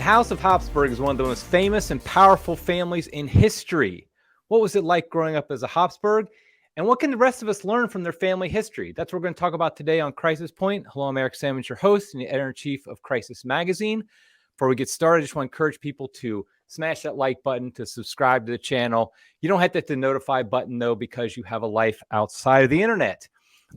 The House of Habsburg is one of the most famous and powerful families in history. What was it like growing up as a Habsburg? And what can the rest of us learn from their family history? That's what we're going to talk about today on Crisis Point. Hello, I'm Eric Sammons, your host and the editor-in-chief of Crisis Magazine. Before we get started, I just want to encourage people to smash that like button, to subscribe to the channel. You don't have to hit the notify button, though, because you have a life outside of the internet.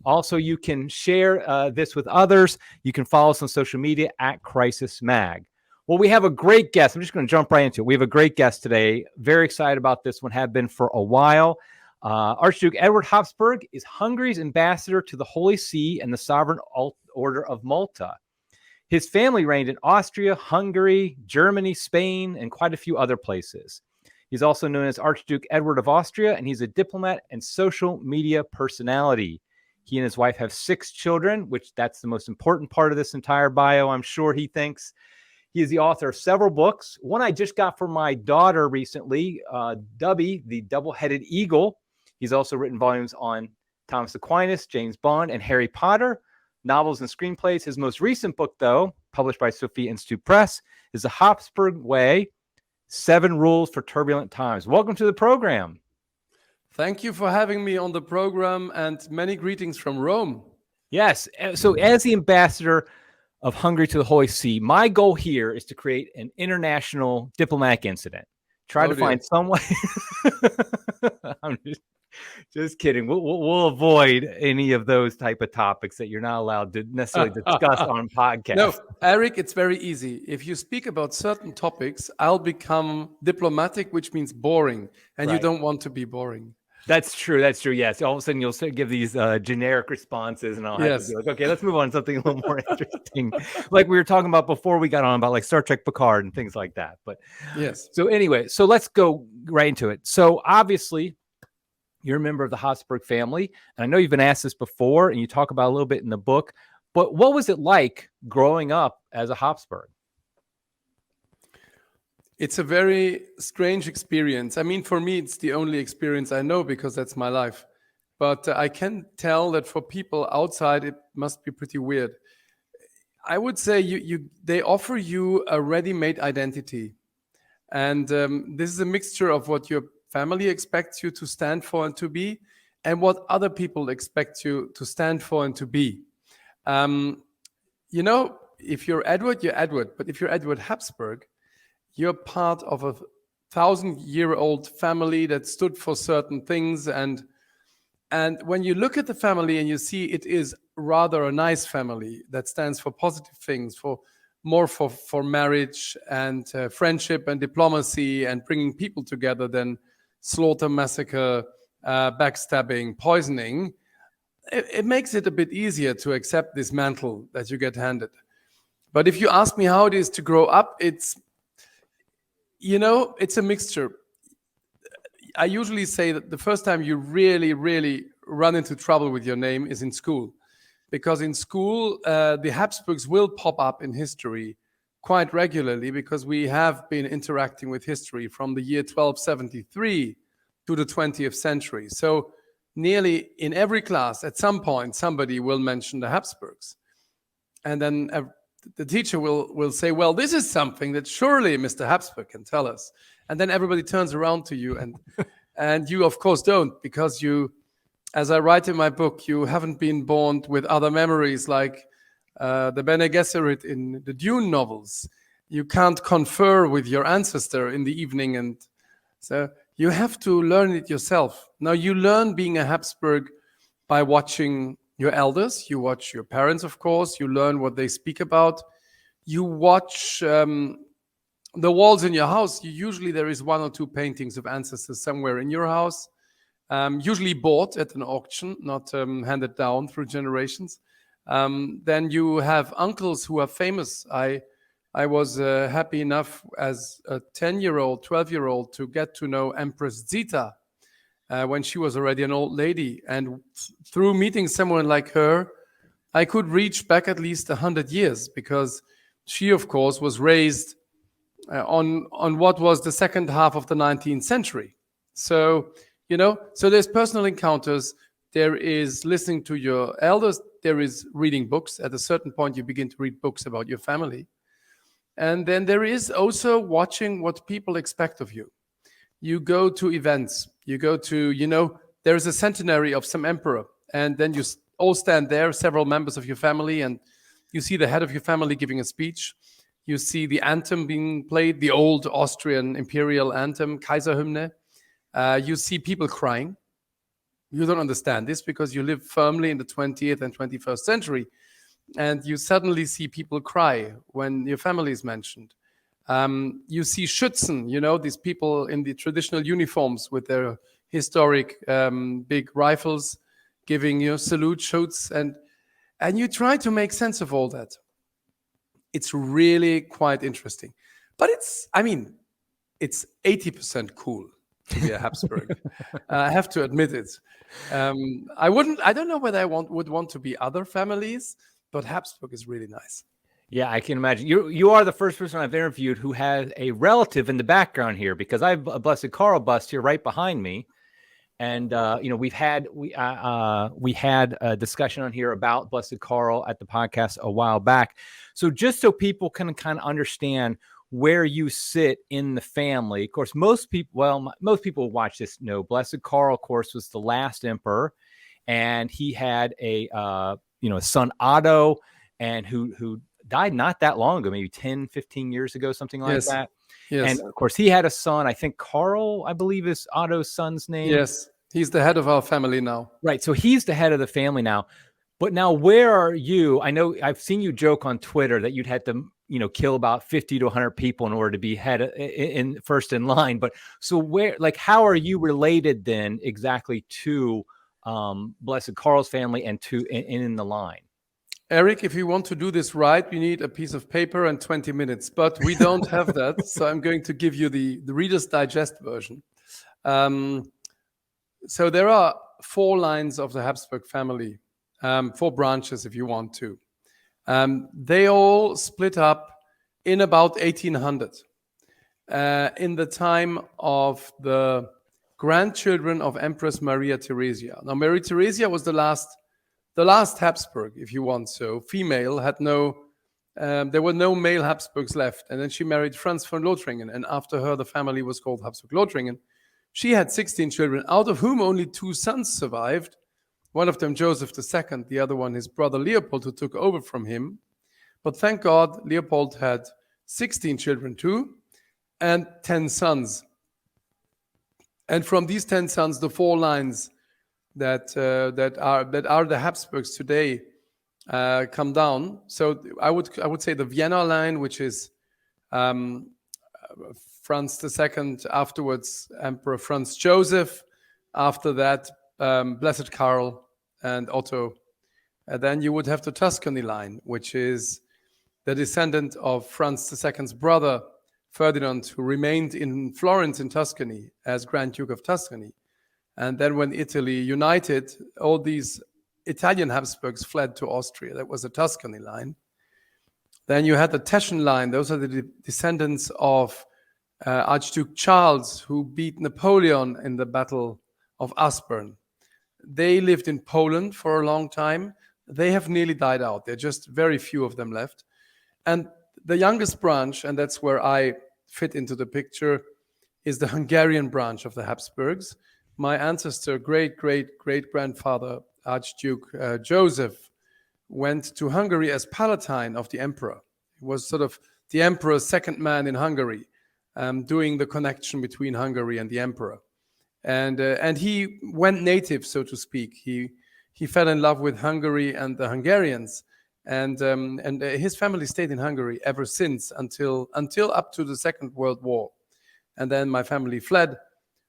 Also, you can share this with others. You can follow us on social media at Crisis Mag. Well, we have a great guest. I'm just going to jump right into it. We have a great guest today. Very excited about this one. Have been for a while. Archduke Eduard Habsburg is Hungary's ambassador to the Holy See and the Sovereign Order of Malta. His family reigned in Austria, Hungary, Germany, Spain, and quite a few other places. He's also known as Archduke Eduard of Austria, and he's a diplomat and social media personality. He and his wife have 6 children, which that's the most important part of this entire bio, I'm sure he thinks. He is the author of several books. One I just got for my daughter recently, Dubby, the Double-Headed Eagle. He's also written volumes on Thomas Aquinas, James Bond, and Harry Potter, novels and screenplays. His most recent book, though, published by Sophia Institute Press, is The Habsburg Way, 7 Rules for Turbulent Times. Welcome to the program. Thank you for having me on the program, and many greetings from Rome. Yes. So as the ambassador of Hungary to the Holy See, my goal here is to create an international diplomatic incident. Try to find some way. I'm just kidding. We'll avoid any of those type of topics that you're not allowed to necessarily discuss on podcasts. No, Eric, it's very easy. If you speak about certain topics, I'll become diplomatic, which means boring, and you don't want to be boring. That's true. That's true. Yes. All of a sudden, you'll give these generic responses, and I'll have to be like, okay, let's move on to something a little more interesting, like we were talking about before we got on about like Star Trek Picard and things like that. But yes. So anyway, so let's go right into it. So obviously, you're a member of the Habsburg family, and I know you've been asked this before, and you talk about a little bit in the book. But what was it like growing up as a Habsburg? It's a very strange experience. I mean, for me, it's the only experience I know because that's my life. But I can tell that for people outside, it must be pretty weird. I would say they offer you a ready-made identity. And this is a mixture of what your family expects you to stand for and to be, and what other people expect you to stand for and to be. If you're Edward, you're Edward. But if you're Eduard Habsburg, you're part of a 1,000-year-old family that stood for certain things. And when you look at the family and you see it is rather a nice family that stands for positive things, for marriage and friendship and diplomacy and bringing people together than slaughter, massacre, backstabbing, poisoning, it makes it a bit easier to accept this mantle that you get handed. But if you ask me how it is to grow up, it's a mixture. I usually say that the first time you really, really run into trouble with your name is in school. Because in school, the Habsburgs will pop up in history quite regularly because we have been interacting with history from the year 1273 to the 20th century. So nearly in every class, at some point, somebody will mention the Habsburgs. And then the teacher will say, well, this is something that surely Mr. Habsburg can tell us. And then everybody turns around to you. And you, of course, don't, because you, as I write in my book, you haven't been born with other memories like the Bene Gesserit in the Dune novels. You can't confer with your ancestor in the evening. And so you have to learn it yourself. Now, you learn being a Habsburg by watching your elders. You watch your parents, of course. You learn what they speak about. You watch the walls in your house. Usually there is 1 or 2 paintings of ancestors somewhere in your house, usually bought at an auction, not handed down through generations. Then you have uncles who are famous. I was happy enough as a 10-year-old, 12-year-old to get to know Empress Zita when she was already an old lady. And through meeting someone like her, I could reach back at least 100 years because she, of course, was raised on what was the second half of the 19th century. So, so there's personal encounters. There is listening to your elders. There is reading books. At a certain point, you begin to read books about your family. And then there is also watching what people expect of you. You go to events, you go to, there's a centenary of some emperor, and then you all stand there, several members of your family, and you see the head of your family giving a speech. You see the anthem being played, the old Austrian imperial anthem, Kaiserhymne. You see people crying. You don't understand this because you live firmly in the 20th and 21st century. And you suddenly see people cry when your family is mentioned. You see Schützen, these people in the traditional uniforms with their historic big rifles giving salute shoots. And you try to make sense of all that. It's really quite interesting. But it's 80% cool to be a Habsburg. I have to admit it. I don't know whether I would want to be other families, but Habsburg is really nice. Yeah, I can imagine. You are the first person I've interviewed who has a relative in the background here, because I have a Blessed Karl bust here right behind me. And we had a discussion on here about Blessed Karl at the podcast a while back. So just so people can kind of understand where you sit in the family. Of course, most people who watch this know Blessed Karl, of course, was the last emperor, and he had a son Otto, and who died not that long ago, maybe 10, 15 years ago, something like that. Yes. And of course, he had a son, I think Karl, I believe is Otto's son's name. Yes, he's the head of our family now. Right. So he's the head of the family now. But now, where are you? I know I've seen you joke on Twitter that you'd had to, kill about 50 to 100 people in order to be first in line. But so how are you related then exactly to Blessed Karl's family and in the line? Eric, if you want to do this right, you need a piece of paper and 20 minutes, but we don't have that. So I'm going to give you the Reader's Digest version. So there are 4 lines of the Habsburg family, 4 branches if you want to. They all split up in about 1800, in the time of the grandchildren of Empress Maria Theresia. Now, Maria Theresia was the last Habsburg, if you want so. Female, there were no male Habsburgs left. And then she married Franz von Lothringen. And after her, the family was called Habsburg-Lothringen. She had 16 children, out of whom only 2 sons survived. One of them, Joseph II, the other one, his brother Leopold, who took over from him. But thank God, Leopold had 16 children too, and 10 sons. And from these 10 sons, the 4 lines that are the Habsburgs today come down. So I would say the Vienna line, which is Franz II, afterwards Emperor Franz Joseph, after that Blessed Karl and Otto. And then you would have the Tuscany line, which is the descendant of Franz II's brother Ferdinand, who remained in Florence in Tuscany as Grand Duke of Tuscany. And then when Italy united, all these Italian Habsburgs fled to Austria. That was the Tuscany line. Then you had the Teschen line. Those are the descendants of Archduke Charles, who beat Napoleon in the Battle of Aspern. They lived in Poland for a long time. They have nearly died out. There are just very few of them left. And the youngest branch, and that's where I fit into the picture, is the Hungarian branch of the Habsburgs. My ancestor, great-great-great-grandfather, Archduke Joseph, went to Hungary as Palatine of the emperor. He was sort of the emperor's second man in Hungary, doing the connection between Hungary and the emperor. And he went native, so to speak. He fell in love with Hungary and the Hungarians. And his family stayed in Hungary ever since, until up to the Second World War. And then my family fled.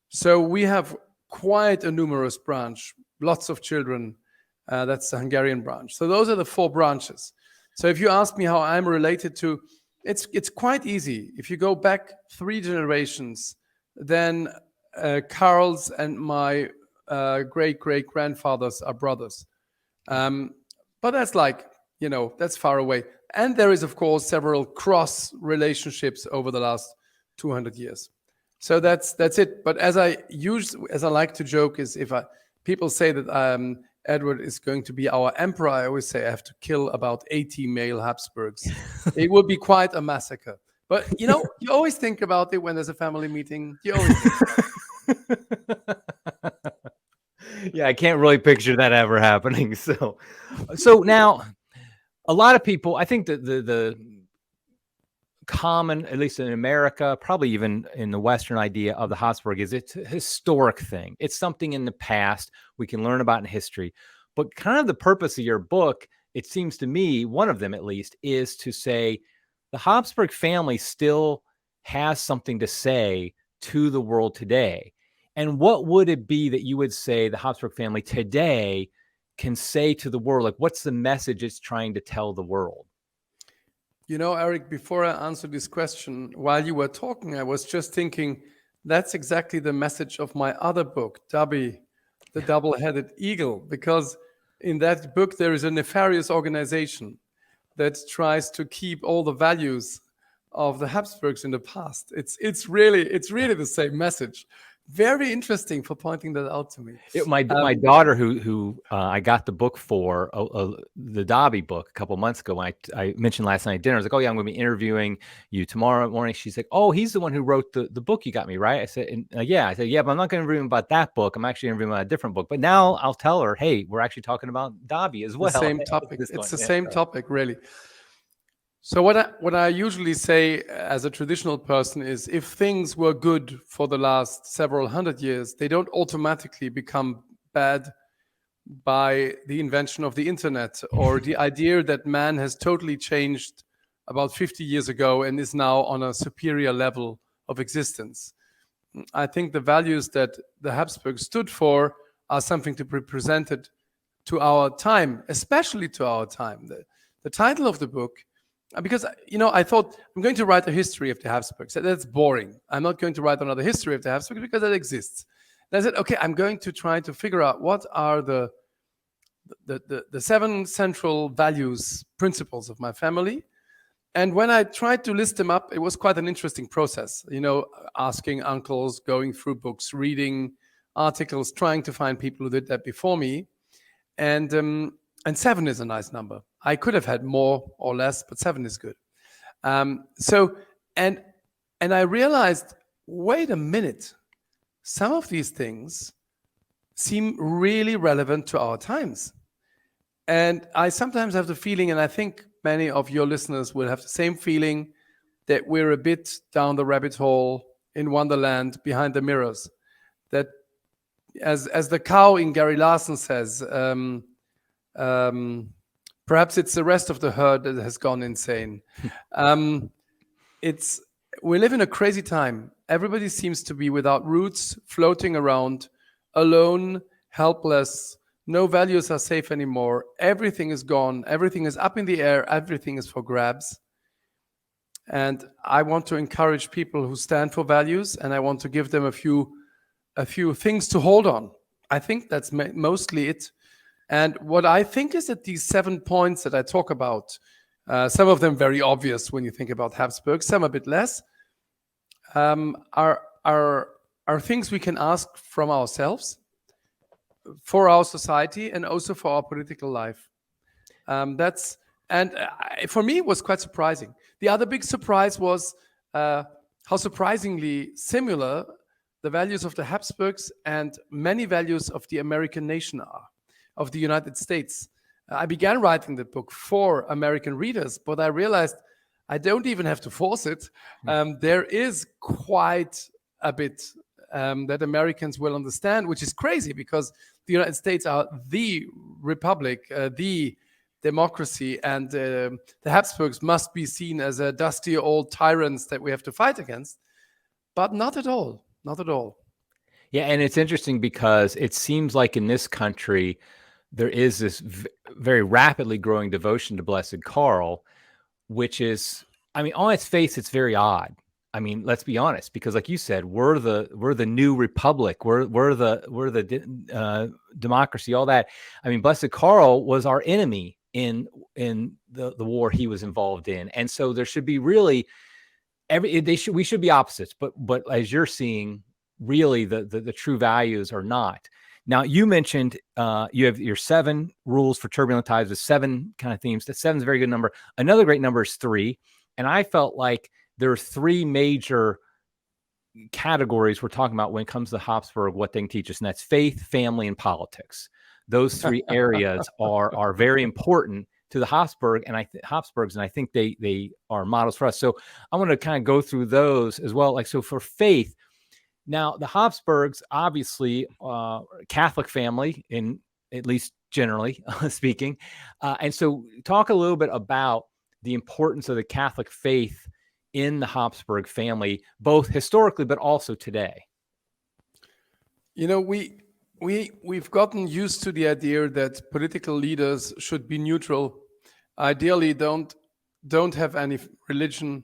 So we have quite a numerous branch, lots of children. That's the Hungarian branch. So those are the 4 branches. So if you ask me how I'm related to, it's quite easy. If you go back 3 generations, then Karl's and my great-great-grandfathers are brothers. But that's that's far away. And there is, of course, several cross relationships over the last 200 years. So that's it. But as I like to joke, is if people say that Edward is going to be our emperor, I always say I have to kill about 80 male Habsburgs. It will be quite a massacre. But, you know, you always think about it when there's a family meeting. You always think about it. Yeah, I can't really picture that ever happening. So now a lot of people, I think that the common, at least in America, probably even in the Western idea of the Habsburg, is it's a historic thing. It's something in the past we can learn about in history. But kind of the purpose of your book, it seems to me, one of them at least, is to say the Habsburg family still has something to say to the world today. And what would it be that you would say the Habsburg family today can say to the world? Like, what's the message it's trying to tell the world? You know, Eric, before I answer this question, while you were talking, I was just thinking that's exactly the message of my other book, Dubby, the Double-Headed Eagle, because in that book there is a nefarious organization that tries to keep all the values of the Habsburgs in the past. It's really the same message. Very interesting for pointing that out to me. My daughter, who I got the book for, the Dobby book, a couple months ago, when I mentioned last night at dinner, I was like, "Oh yeah, I'm going to be interviewing you tomorrow morning." She's like, "Oh, he's the one who wrote the book you got me, right?" I said, "Yeah." I said, "Yeah, but I'm not going to interview him about that book. I'm actually interviewing about a different book." But now I'll tell her, "Hey, we're actually talking about Dobby as well." The same topic. It's the same topic, really. So what I usually say as a traditional person is, if things were good for the last several hundred years, they don't automatically become bad by the invention of the internet or the idea that man has totally changed about 50 years ago and is now on a superior level of existence. I think the values that the Habsburgs stood for are something to be presented to our time, especially to our time. The title of the book, because, you know, I thought I'm going to write a history of the Habsburgs. That's boring. I'm not going to write another history of the Habsburgs because that exists. And I said, okay, I'm going to try to figure out what are the 7 central values, principles of my family. And when I tried to list them up, it was quite an interesting process. You know, asking uncles, going through books, reading articles, trying to find people who did that before me. And 7 is a nice number. I could have had more or less, but 7 is good. And I realized, wait a minute, some of these things seem really relevant to our times. And I sometimes have the feeling, and I think many of your listeners will have the same feeling, that we're a bit down the rabbit hole in Wonderland behind the mirrors. That as the cow in Gary Larson says, perhaps it's the rest of the herd that has gone insane. We live in a crazy time. Everybody seems to be without roots, floating around, alone, helpless. No values are safe anymore. Everything is gone. Everything is up in the air. Everything is for grabs. And I want to encourage people who stand for values, and I want to give them a few things to hold on. I think that's mostly it. And what I think is that these 7 points that I talk about, some of them very obvious when you think about Habsburg, some a bit less, are things we can ask from ourselves, for our society, and also for our political life. For me, it was quite surprising. The other big surprise was how surprisingly similar the values of the Habsburgs and many values of the American nation are, of the United States. I began writing the book for American readers, but I realized I don't even have to force it. There is quite a bit that Americans will understand, which is crazy because the United States are the republic, the democracy, and the Habsburgs must be seen as a dusty old tyrants that we have to fight against. But not at all. Not at all. Yeah, and it's interesting because it seems like in this country, there is this very rapidly growing devotion to Blessed Karl, which is, I mean, on its face, it's very odd. I mean, let's be honest, because like you said, we're the new republic, we're the democracy, all that. I mean, Blessed Karl was our enemy in the war he was involved in, and so there should be really we should be opposites, but as you're seeing, really the true values are not. Now, you mentioned you have your 7 rules for turbulent tides with 7 kind of themes. That 7 is a very good number. Another great number is 3. And I felt like there are 3 major categories we're talking about when it comes to Habsburg, what they can teach us. And that's faith, family, and politics. Those 3 areas are very important to the Habsburgs, and I think they are models for us. So I want to kind of go through those as well. Like, so for faith, now the Habsburgs, obviously, Catholic family, in at least generally speaking, and so talk a little bit about the importance of the Catholic faith in the Habsburg family, both historically but also today. You know, we've gotten used to the idea that political leaders should be neutral. Ideally, don't have any religion.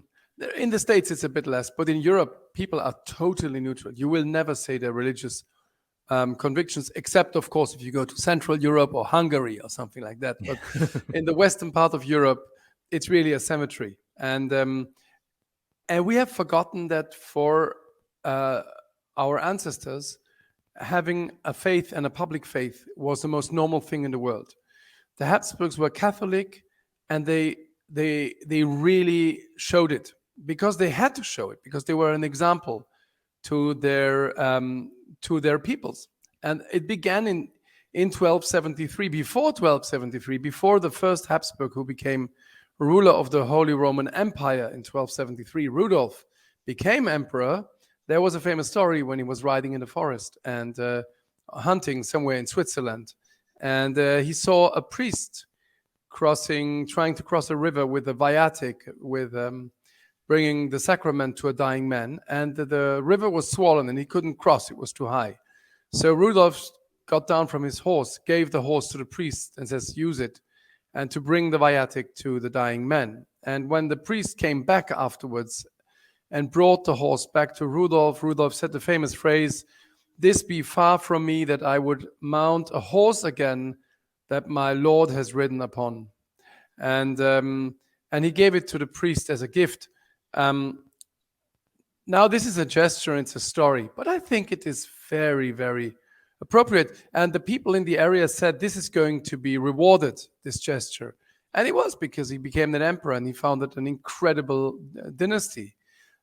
In the States, it's a bit less, but in Europe, people are totally neutral. You will never say their religious convictions, except, of course, if you go to Central Europe or Hungary or something like that. But in the western part of Europe, it's really a cemetery. And we have forgotten that for our ancestors, having a faith and a public faith was the most normal thing in the world. The Habsburgs were Catholic, and they really showed it because they had to show it, because they were an example to their peoples. And it began in 1273. Before 1273, before the first Habsburg, who became ruler of the Holy Roman Empire in 1273, Rudolf became emperor. There was a famous story when he was riding in the forest and hunting somewhere in Switzerland. And he saw a priest trying to cross a river with a viatic, with bringing the sacrament to a dying man. And the river was swollen and he couldn't cross, it was too high. So Rudolf got down from his horse, gave the horse to the priest and says, use it, and to bring the viatic to the dying man. And when the priest came back afterwards and brought the horse back to Rudolf, Rudolf said the famous phrase, "This be far from me that I would mount a horse again that my Lord has ridden upon." And he gave it to the priest as a gift. Now this is a gesture, it's a story, but I think it is very, very appropriate. And the people in the area said this is going to be rewarded, this gesture. And it was, because he became an emperor and he founded an incredible dynasty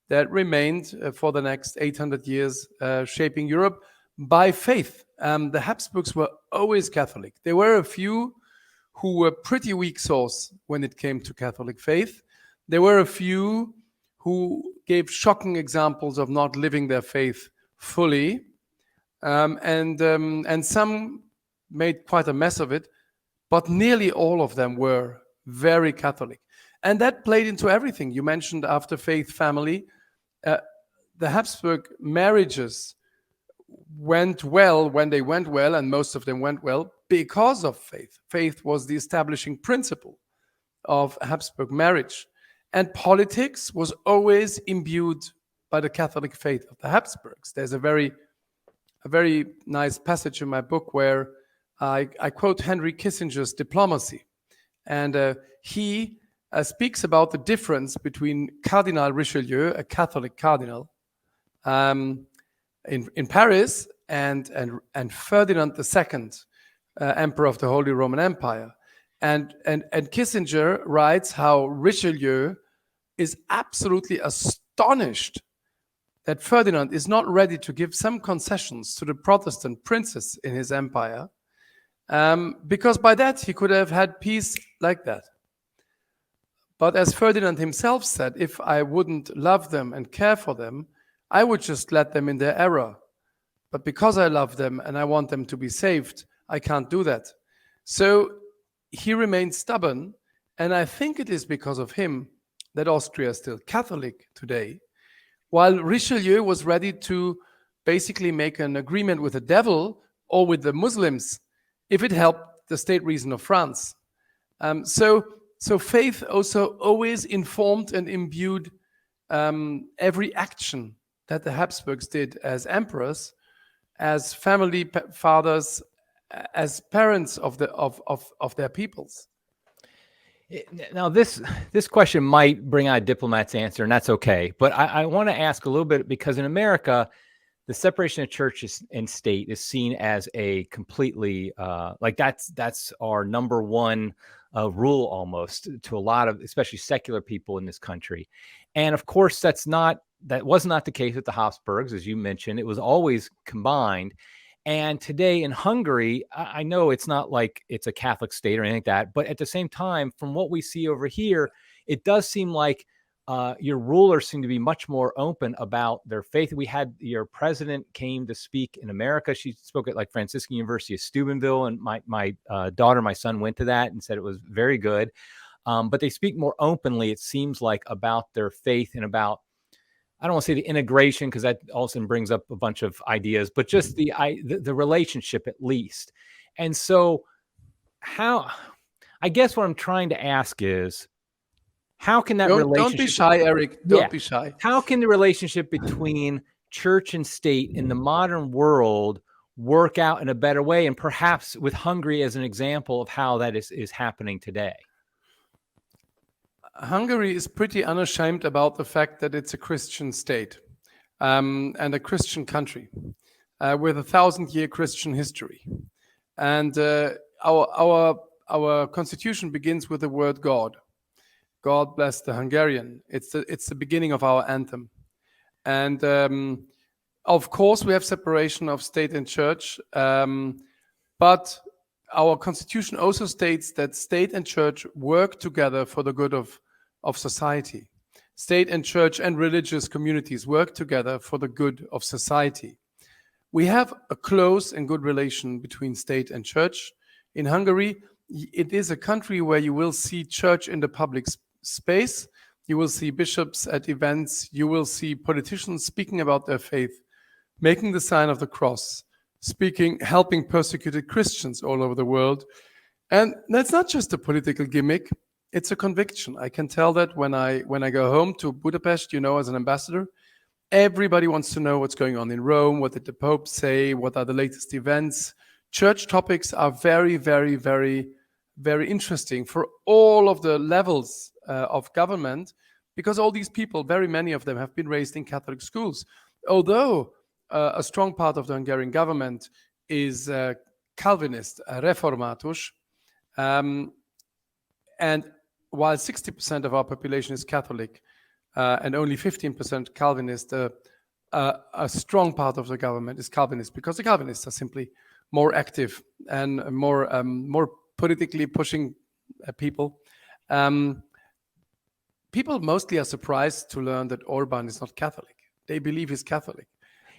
that remained for the next 800 years, shaping Europe by faith. The Habsburgs were always Catholic. There were a few who were pretty weak sauce when it came to Catholic faith. There were a few who gave shocking examples of not living their faith fully. And some made quite a mess of it, but nearly all of them were very Catholic. And that played into everything. You mentioned after faith, family. The Habsburg marriages went well when they went well, and most of them went well because of faith. Faith was the establishing principle of Habsburg marriage. And politics was always imbued by the Catholic faith of the Habsburgs. There's a very nice passage in my book where I quote Henry Kissinger's Diplomacy. And he speaks about the difference between Cardinal Richelieu, a Catholic cardinal, in Paris, and Ferdinand II, Emperor of the Holy Roman Empire. And Kissinger writes how Richelieu is absolutely astonished that Ferdinand is not ready to give some concessions to the Protestant princes in his empire, because by that he could have had peace like that. But as Ferdinand himself said, if I wouldn't love them and care for them, I would just let them in their error. But because I love them and I want them to be saved, I can't do that. So he remained stubborn, and I think it is because of him that Austria is still Catholic today, while Richelieu was ready to basically make an agreement with the devil or with the Muslims if it helped the state reason of France. So faith also always informed and imbued every action that the Habsburgs did as emperors, as family fathers, as parents of their peoples. Now, this question might bring out a diplomat's answer, and that's okay. But I want to ask a little bit, because in America, the separation of church and state is seen as a completely like that's our number one rule almost to a lot of especially secular people in this country. And of course, that was not the case with the Habsburgs, as you mentioned. It was always combined. And today in Hungary, I know it's not like it's a Catholic state or anything like that, but at the same time, from what we see over here, it does seem like your rulers seem to be much more open about their faith. We had your president came to speak in America. She spoke at like Franciscan University of Steubenville, and my daughter, my son went to that and said it was very good. But they speak more openly, it seems like, about their faith and about, I don't want to say the integration, because that also brings up a bunch of ideas, but just the relationship at least. And so I guess what I'm trying to ask is, how can that relationship... Don't be shy, Eric. Don't be shy. How can the relationship between church and state in the modern world work out in a better way? And perhaps with Hungary as an example of how that is happening today. Hungary is pretty unashamed about the fact that it's a Christian state and a Christian country with a 1,000-year Christian history. And our constitution begins with the word God. God bless the Hungarian. It's the beginning of our anthem. And of course, we have separation of state and church. But our constitution also states that state and church work together for the good of society. State and church and religious communities work together for the good of society. We have a close and good relation between state and church. In Hungary, it is a country where you will see church in the public space. You will see bishops at events. You will see politicians speaking about their faith, making the sign of the cross, helping persecuted Christians all over the world. And that's not just a political gimmick. It's a conviction. I can tell that when I go home to Budapest, as an ambassador, everybody wants to know what's going on in Rome. What did the Pope say? What are the latest events? Church topics are very, very, very, very interesting for all of the levels of government, because all these people, very many of them, have been raised in Catholic schools. Although a strong part of the Hungarian government is Calvinist, református, and while 60% of our population is Catholic and only 15% Calvinist, a strong part of the government is Calvinist, because the Calvinists are simply more active and more politically pushing people. People mostly are surprised to learn that Orban is not Catholic. They believe he's Catholic.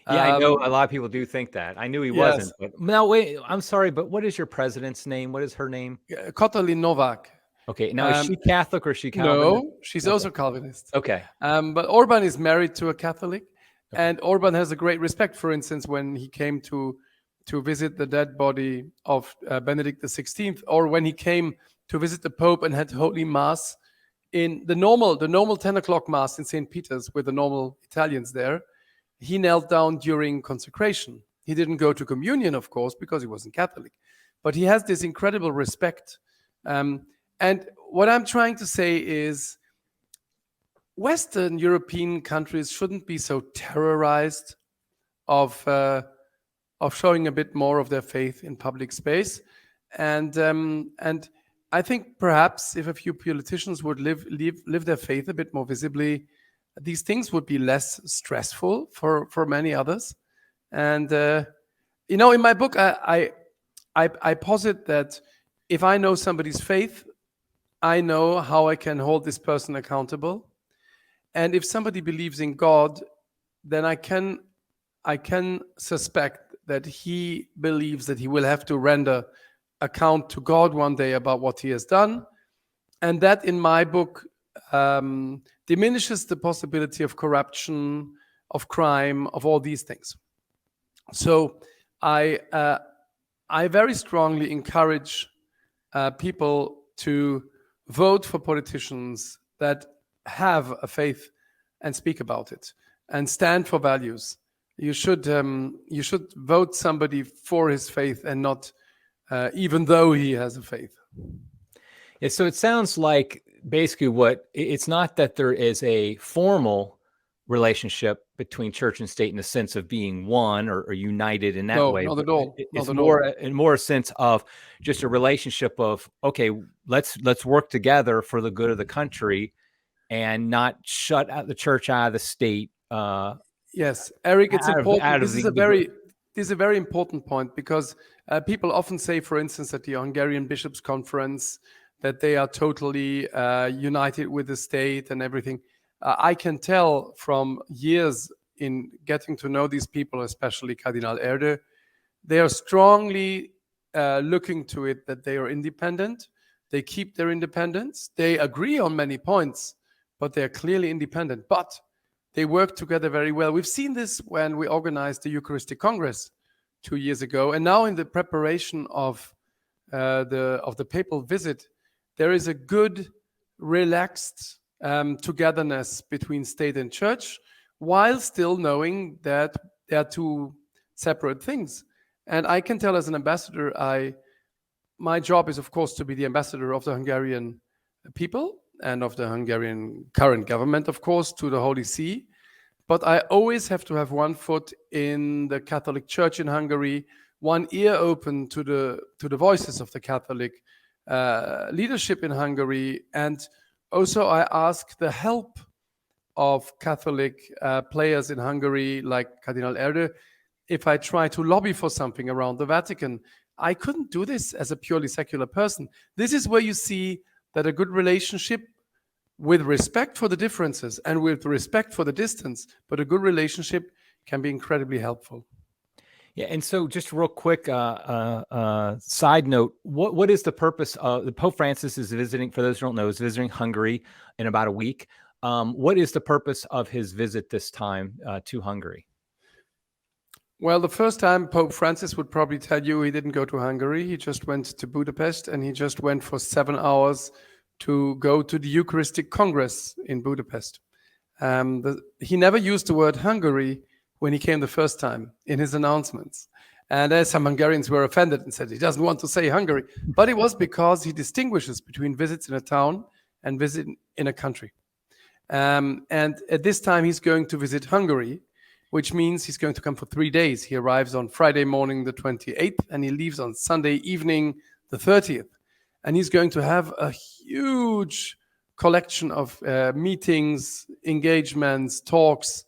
Yeah, I know a lot of people do think that. I knew he wasn't. But now, wait, I'm sorry, but what is your president's name? What is her name? Katalin Novak. Okay, now is she Catholic or is she Calvinist? No, she's also Calvinist. Okay. But Orban is married to a Catholic, and Orban has a great respect, for instance, when he came to visit the dead body of Benedict XVI, or when he came to visit the Pope and had Holy Mass in the normal 10 o'clock Mass in St. Peter's with the normal Italians there. He knelt down during consecration. He didn't go to communion, of course, because he wasn't Catholic. But he has this incredible respect. And what I'm trying to say is Western European countries shouldn't be so terrorized of showing a bit more of their faith in public space. And I think perhaps if a few politicians would live their faith a bit more visibly, these things would be less stressful for many others. And in my book, I posit that if I know somebody's faith, I know how I can hold this person accountable. And if somebody believes in God, then I can suspect that he believes that he will have to render account to God one day about what he has done. And that, in my book, diminishes the possibility of corruption, of crime, of all these things. So I very strongly encourage people to vote for politicians that have a faith and speak about it and stand for values. You should vote somebody for his faith and not even though he has a faith. Yeah, so it sounds like basically it's not that there is a formal relationship between church and state in the sense of being one or united in that No, way. not But at all. it's Not at all. more a sense of just a relationship of, okay, let's work together for the good of the country and not shut out the church out of the state. Yes, Eric, it's important. This is a very important point, because people often say, for instance, at the Hungarian Bishops' Conference, that they are totally united with the state and everything. I can tell from years in getting to know these people, especially Cardinal Erde, they are strongly looking to it that they are independent. They keep their independence. They agree on many points, but they are clearly independent. But they work together very well. We've seen this when we organized the Eucharistic Congress 2 years ago, and now in the preparation of the papal visit, there is a good, relaxed togetherness between state and church, while still knowing that they are two separate things. And I can tell, as an ambassador, my job is, of course, to be the ambassador of the Hungarian people and of the Hungarian current government, of course, to the Holy See. But I always have to have one foot in the Catholic Church in Hungary, one ear open to the voices of the Catholic leadership in Hungary. And also I ask the help of Catholic players in Hungary, like Cardinal Erde, if I try to lobby for something around the Vatican. I couldn't do this as a purely secular person. This is where you see that a good relationship, with respect for the differences and with respect for the distance, but a good relationship can be incredibly helpful. Yeah, and so just real quick side note, what is the purpose of the Pope Francis is visiting, for those who don't know, is visiting Hungary in about a week. What is the purpose of his visit this time to Hungary? Well, the first time Pope Francis would probably tell you he didn't go to Hungary. He just went to Budapest, and he just went for 7 hours to go to the Eucharistic Congress in Budapest. He never used the word Hungary when he came the first time in his announcements. And there's some Hungarians were offended and said he doesn't want to say Hungary. But it was because he distinguishes between visits in a town and visit in a country. And at this time, he's going to visit Hungary, which means he's going to come for 3 days. He arrives on Friday morning, the 28th, and he leaves on Sunday evening, the 30th. And he's going to have a huge collection of meetings, engagements, talks,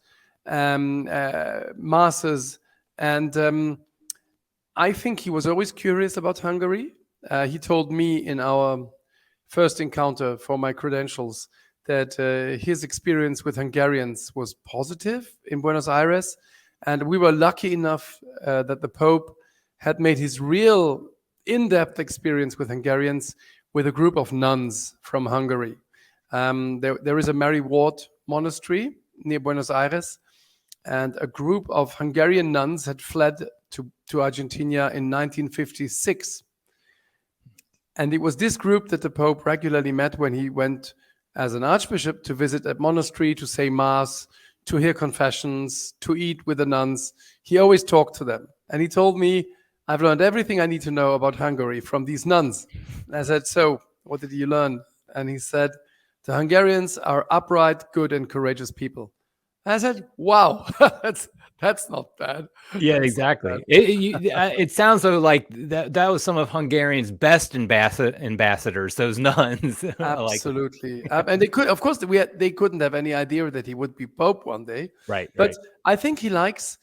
masses. And I think he was always curious about Hungary. He told me in our first encounter for my credentials that his experience with Hungarians was positive in Buenos Aires. And we were lucky enough that the Pope had made his real in-depth experience with Hungarians with a group of nuns from Hungary. There is a Mary Ward monastery near Buenos Aires, and a group of Hungarian nuns had fled to Argentina in 1956. And it was this group that the Pope regularly met when he went as an archbishop to visit a monastery, to say mass, to hear confessions, to eat with the nuns. He always talked to them. And he told me, I've learned everything I need to know about Hungary from these nuns. And I said, so what did you learn? And he said, the Hungarians are upright, good, and courageous people. And I said, wow, that's not bad. Yeah, That's exactly. It sounds like that was some of Hungarians' best ambassadors, those nuns. Absolutely. And they could, of course, they couldn't have any idea that he would be Pope one day. Right. But right. I think he likes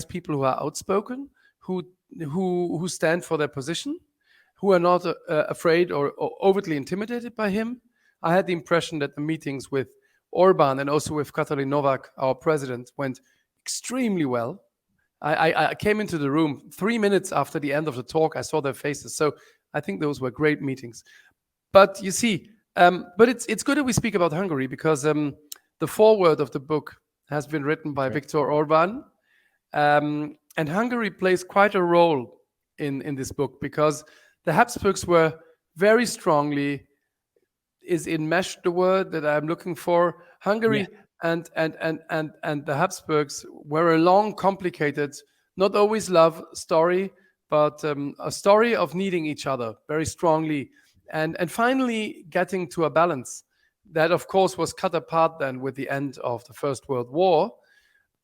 people who are outspoken, who stand for their position, who are not afraid or overtly intimidated by him. I had the impression that the meetings with Orban and also with Katalin Novak, our president, went extremely well. I came into the room 3 minutes after the end of the talk. I saw their faces. So I think those were great meetings. But you see, but it's good that we speak about Hungary, because the foreword of the book has been written by Viktor Orban. And Hungary plays quite a role in this book, because the Habsburgs were very strongly, is enmeshed the word that I'm looking for. Hungary and the Habsburgs were a long, complicated, not always love story, but a story of needing each other very strongly, and finally getting to a balance. That, of course, was cut apart then with the end of the First World War.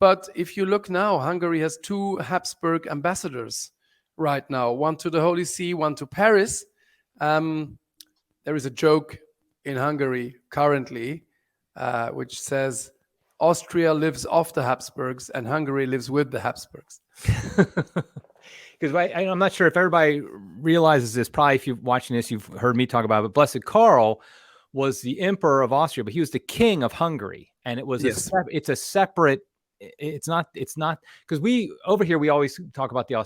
But if you look now, Hungary has 2 Habsburg ambassadors right now, one to the Holy See, one to Paris. There is a joke in Hungary currently, which says Austria lives off the Habsburgs and Hungary lives with the Habsburgs. Because I'm not sure if everybody realizes this. Probably if you're watching this, you've heard me talk about it. But Blessed Karl was the emperor of Austria, but he was the king of Hungary. And it was it's a separate, it's not because we over here, we always talk about the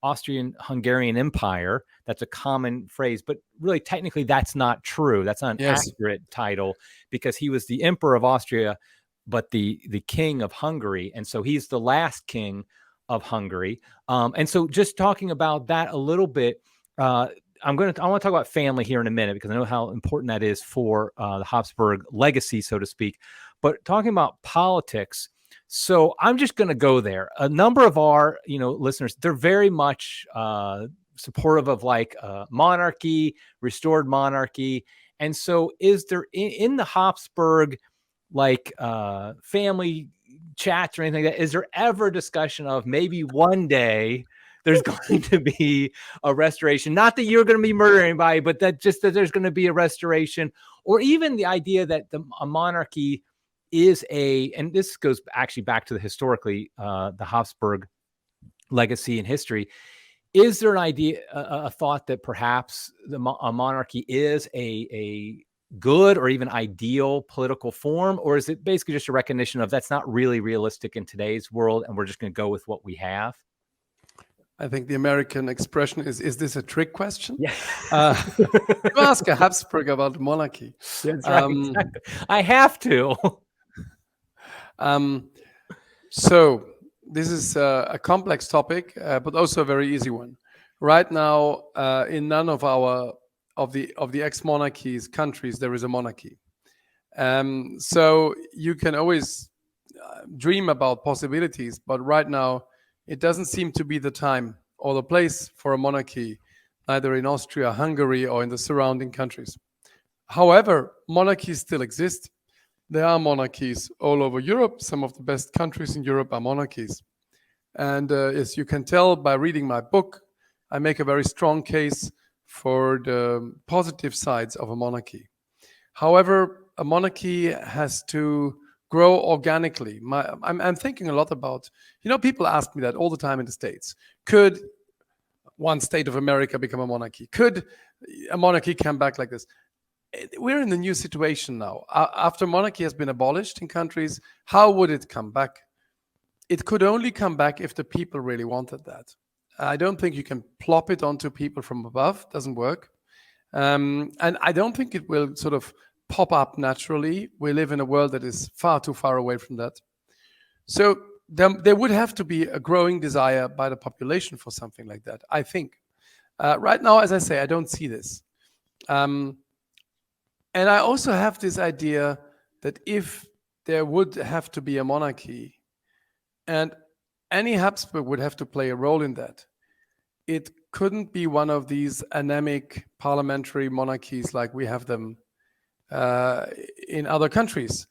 Austrian-Hungarian Empire. That's a common phrase, but really technically that's not true. That's not an accurate title, because he was the emperor of Austria, but the king of Hungary. And so he's the last king of Hungary. And so just talking about that a little bit, I want to talk about family here in a minute, because I know how important that is for the Habsburg legacy, so to speak. But talking about politics, so I'm just going to go there. A number of our listeners, they're very much supportive of like monarchy, restored monarchy. And so is there in the Habsburg like family chats or anything like that, is there ever discussion of maybe one day there's going to be a restoration? Not that you're going to be murdering anybody, but that there's going to be a restoration, or even the idea that a monarchy is and this goes actually back to the historically the Habsburg legacy and history. Is there an idea, a thought that perhaps a monarchy is a good or even ideal political form, or is it basically just a recognition of that's not really realistic in today's world and we're just going to go with what we have? I think the American expression is this a trick question? Yeah. You ask a Habsburg about monarchy. That's right. Exactly. I have to. So this is a complex topic, but also a very easy one. Right now, in none of the ex-monarchies countries, there is a monarchy. So you can always dream about possibilities, but right now it doesn't seem to be the time or the place for a monarchy, either in Austria, Hungary, or in the surrounding countries. However, monarchies still exist. There are monarchies all over Europe. Some of the best countries in Europe are monarchies. And as you can tell by reading my book, I make a very strong case for the positive sides of a monarchy. However, a monarchy has to grow organically. I'm thinking a lot about, people ask me that all the time in the States. Could one state of America become a monarchy? Could a monarchy come back like this? We're in a new situation now. After monarchy has been abolished in countries, how would it come back? It could only come back if the people really wanted that. I don't think you can plop it onto people from above. Doesn't work. And I don't think it will sort of pop up naturally. We live in a world that is far too far away from that. So there would have to be a growing desire by the population for something like that, I think. Right now, as I say, I don't see this. And I also have this idea that if there would have to be a monarchy, and any Habsburg would have to play a role in that, it couldn't be one of these anemic parliamentary monarchies like we have them in other countries.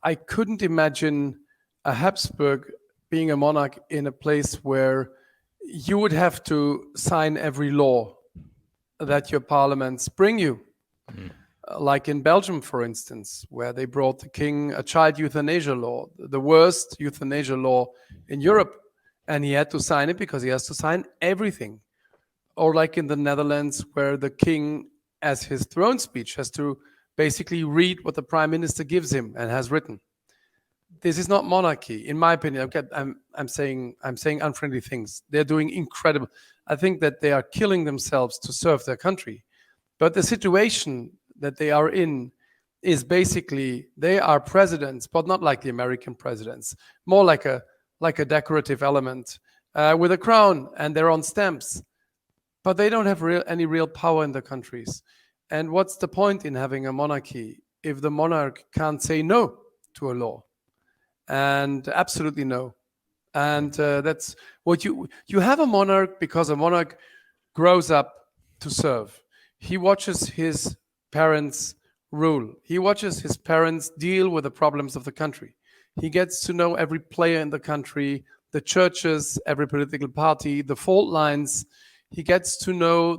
I couldn't imagine a Habsburg being a monarch in a place where you would have to sign every law that your parliaments bring you. Like in Belgium, for instance, where they brought the king a child euthanasia law, the worst euthanasia law in Europe, and he had to sign it because he has to sign everything. Or like in the Netherlands, where the king, as his throne speech, has to basically read what the prime minister gives him and has written. This is not monarchy, in my opinion. Okay, I'm saying unfriendly things. They're doing incredible. I think that they are killing themselves to serve their country. But the situation that they are in is basically they are presidents, but not like the American presidents, more like a decorative element with a crown, and they're on stamps, but they don't have any real power in the countries. And what's the point in having a monarchy if the monarch can't say no to a law? And absolutely no. And that's what you have a monarch because a monarch grows up to serve. He watches his parents rule. He watches his parents deal with the problems of the country. He gets to know every player in the country, the churches, every political party, the fault lines. He gets to know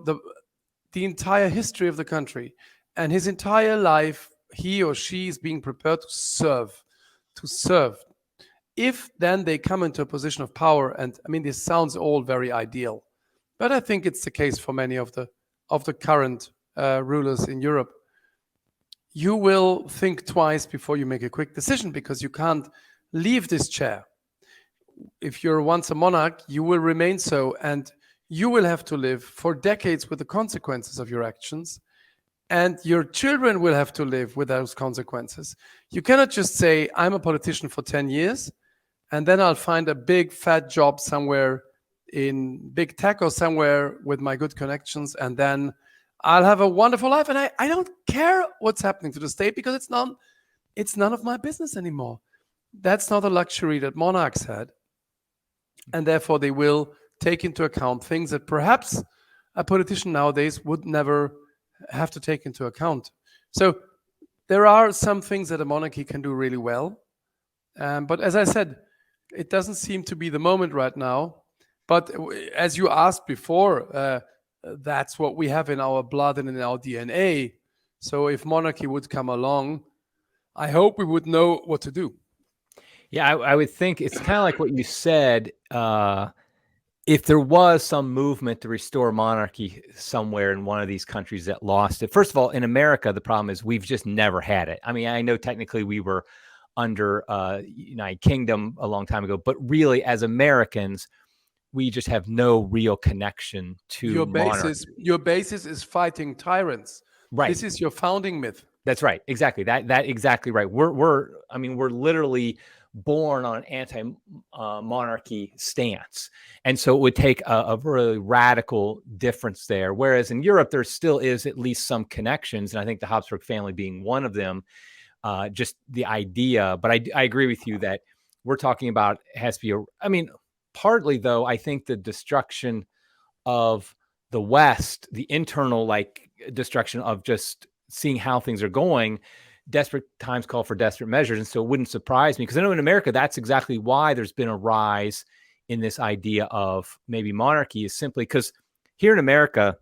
the entire history of the country. And his entire life, he or she is being prepared to serve, to serve. If then they come into a position of power, and I mean, this sounds all very ideal, but I think it's the case for many of the current rulers in Europe. You will think twice before you make a quick decision, because you can't leave this chair. If you're once a monarch, you will remain so, and you will have to live for decades with the consequences of your actions, and your children will have to live with those consequences. You cannot just say, I'm a politician for 10 years, and then I'll find a big fat job somewhere in big tech or somewhere with my good connections, and then I'll have a wonderful life. And I don't care what's happening to the state, because it's none of my business anymore. That's not a luxury that monarchs had. And therefore they will take into account things that perhaps a politician nowadays would never have to take into account. So there are some things that a monarchy can do really well. But as I said, it doesn't seem to be the moment right now. But as you asked before, that's what we have in our blood and in our DNA. So if monarchy would come along, I hope we would know what to do. Yeah, I would think it's kind of like what you said. If there was some movement to restore monarchy somewhere in one of these countries that lost it, first of all, in America, the problem is we've just never had it. I mean, I know technically we were under United Kingdom a long time ago, but really as Americans, we just have no real connection to monarchy. Your basis is fighting tyrants. Right. This is your founding myth. That's right. Exactly. That exactly right. We're literally born on an anti-monarchy stance. And so it would take a really radical difference there. Whereas in Europe, there still is at least some connections. And I think the Habsburg family being one of them, just the idea. But I agree with you that we're talking about has to be, partly though, I think the destruction of the West, the internal destruction of just seeing how things are going, desperate times call for desperate measures. And so it wouldn't surprise me, because I know in America, that's exactly why there's been a rise in this idea of maybe monarchy, is simply because here in America,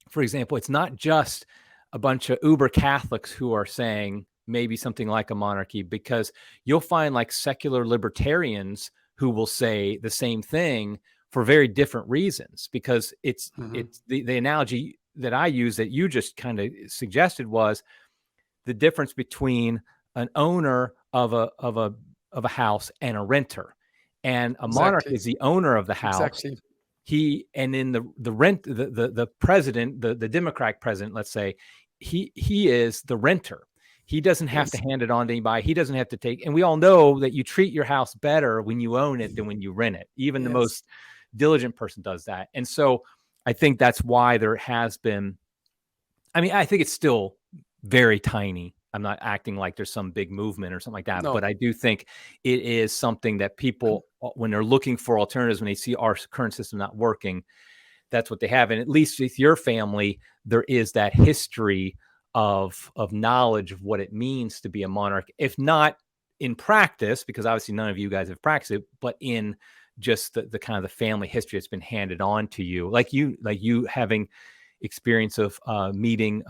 for example, it's not just a bunch of uber Catholics who are saying maybe something like a monarchy, because you'll find secular libertarians who will say the same thing for very different reasons, because it's the analogy that I use that you just kind of suggested was the difference between an owner of a house and a renter. And a monarch is the owner of the house. Exactly. The president, the Democratic president, let's say, he is the renter. He doesn't have to hand it on to anybody. He doesn't have to take, and we all know that you treat your house better when you own it than when you rent it. Even the most diligent person does that. And so I think that's why there has been, I think it's still very tiny. I'm not acting like there's some big movement or something like that, but I do think it is something that people, when they're looking for alternatives, when they see our current system not working, that's what they have. And at least with your family, there is that history of knowledge of what it means to be a monarch, if not in practice, because obviously none of you guys have practiced it, but in just the kind of the family history that's been handed on to you, like you having experience of meeting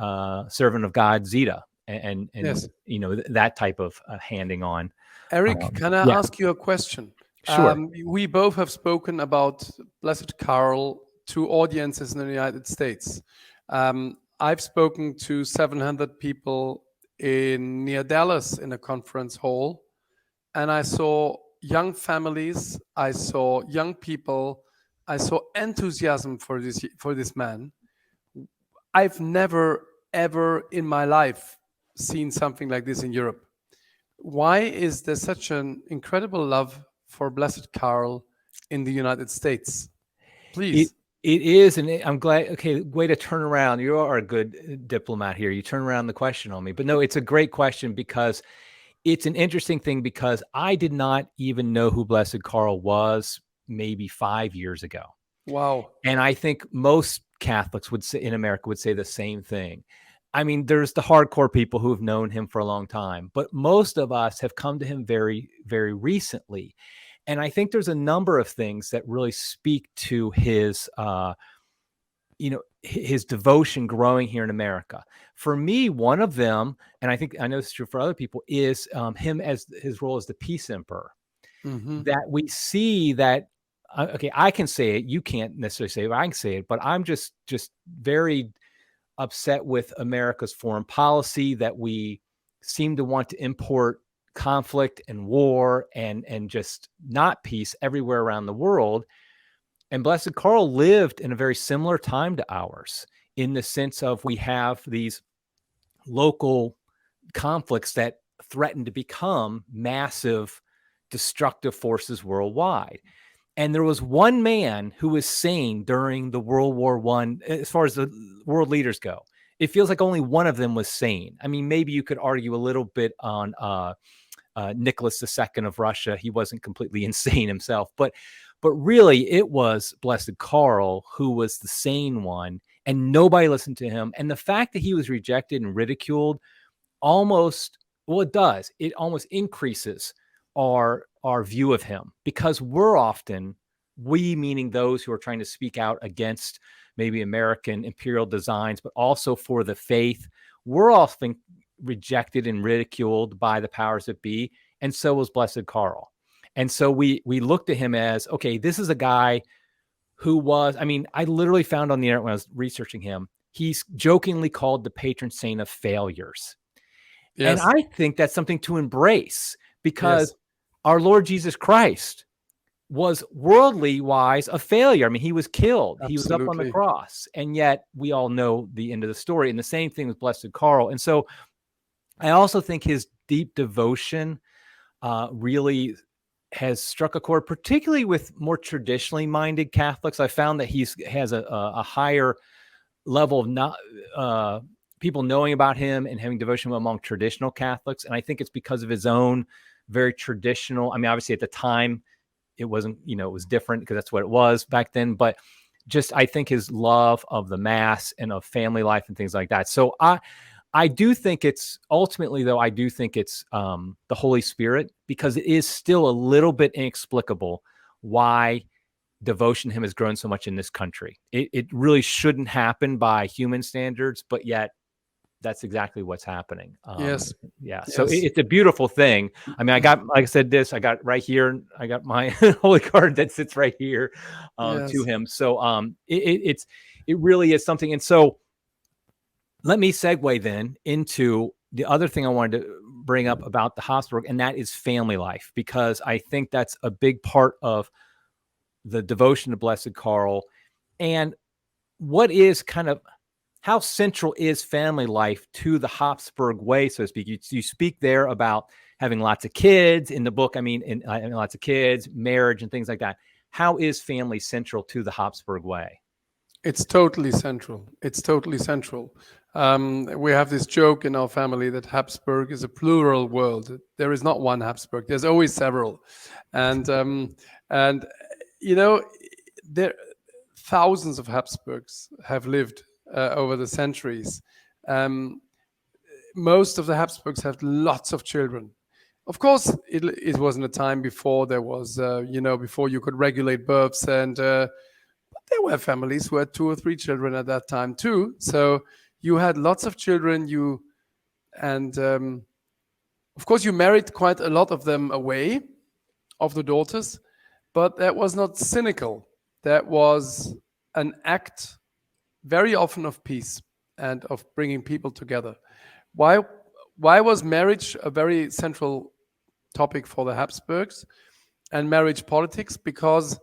servant of God Zita and that type of handing on. Eric, can I ask you a question? Sure. We both have spoken about Blessed Carl to audiences in the United States. I've spoken to 700 people near Dallas in a conference hall, and I saw young families, I saw young people, I saw enthusiasm for this man. I've never, ever in my life seen something like this in Europe. Why is there such an incredible love for Blessed Carl in the United States? Please. It is, and I'm glad. Okay, way to turn around. You are a good diplomat here. You turn around the question on me. But no, it's a great question, because it's an interesting thing, because I did not even know who Blessed Carl was maybe 5 years ago. Wow. And I think most Catholics in America would say the same thing. I mean, there's the hardcore people who have known him for a long time, but most of us have come to him very, very recently. And I think there's a number of things that really speak to his, his devotion growing here in America. For me, one of them, and I know this is true for other people, is him as his role as the peace emperor. Mm-hmm. That we see that, okay, I can say it, you can't necessarily say it, but I can say it, but I'm just very upset with America's foreign policy, that we seem to want to import conflict and war and just not peace everywhere around the world. And Blessed Karl lived in a very similar time to ours, in the sense of we have these local conflicts that threaten to become massive destructive forces worldwide. And there was one man who was sane during the World War I, as far as the world leaders go. It feels like only one of them was sane. I mean, maybe you could argue a little bit on Nicholas II of Russia. He wasn't completely insane himself, but really it was Blessed Karl who was the sane one, and nobody listened to him. And the fact that he was rejected and ridiculed almost increases our view of him, because we meaning those who are trying to speak out against maybe American imperial designs, but also for the faith, we're often rejected and ridiculed by the powers that be. And so was Blessed Karl. And so we looked at him as, okay, this is a guy who was, I mean, I literally found on the internet when I was researching him, he's jokingly called the patron saint of failures. Yes. And I think that's something to embrace, because our Lord Jesus Christ was worldly wise a failure. I mean, he was killed. Absolutely. He was up on the cross. And yet we all know the end of the story. And the same thing with Blessed Karl. And so I also think his deep devotion really has struck a chord, particularly with more traditionally minded Catholics. I found that he has a higher level of people knowing about him and having devotion among traditional Catholics. And I think it's because of his own very traditional. I mean, obviously at the time it wasn't, it was different because that's what it was back then. But just, I think his love of the Mass and of family life and things like that. So I do think it's ultimately, though, I do think it's the Holy Spirit, because it is still a little bit inexplicable why devotion to him has grown so much in this country. It really shouldn't happen by human standards, but yet that's exactly what's happening. Yes. Yeah. So it's a beautiful thing. I mean, I got, like I said, I got right here, I got my holy card that sits right here to him. So it really is something. And so let me segue then into the other thing I wanted to bring up about the Habsburg, and that is family life, because I think that's a big part of the devotion to Blessed Karl. And what is how central is family life to the Habsburg way, so to speak? You speak there about having lots of kids in the book. I mean, lots of kids, marriage, and things like that. How is family central to the Habsburg way? It's totally central. It's totally central. We have this joke in our family that Habsburg is a plural world. There is not one Habsburg. There's always several, and there thousands of Habsburgs have lived over the centuries. Most of the Habsburgs have lots of children. Of course, it wasn't a time before there was, before you could regulate births, and there were families who had 2 or 3 children at that time too. So you had lots of children. Of course, you married quite a lot of them away, of the daughters, but that was not cynical. That was an act very often of peace and of bringing people together. Why was marriage a very central topic for the Habsburgs and marriage politics? Because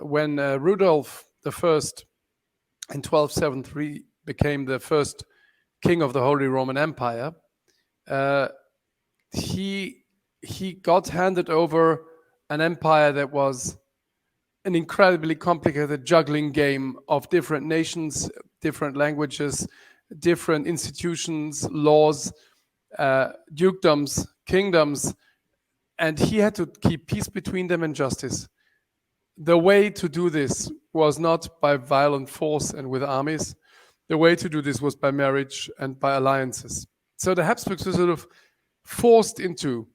when Rudolf I in 1273 became the first king of the Holy Roman Empire, he got handed over an empire that was an incredibly complicated juggling game of different nations, different languages, different institutions, laws, dukedoms, kingdoms, and he had to keep peace between them and justice. The way to do this was not by violent force and with armies, the way to do this was by marriage and by alliances. So the Habsburgs were sort of forced into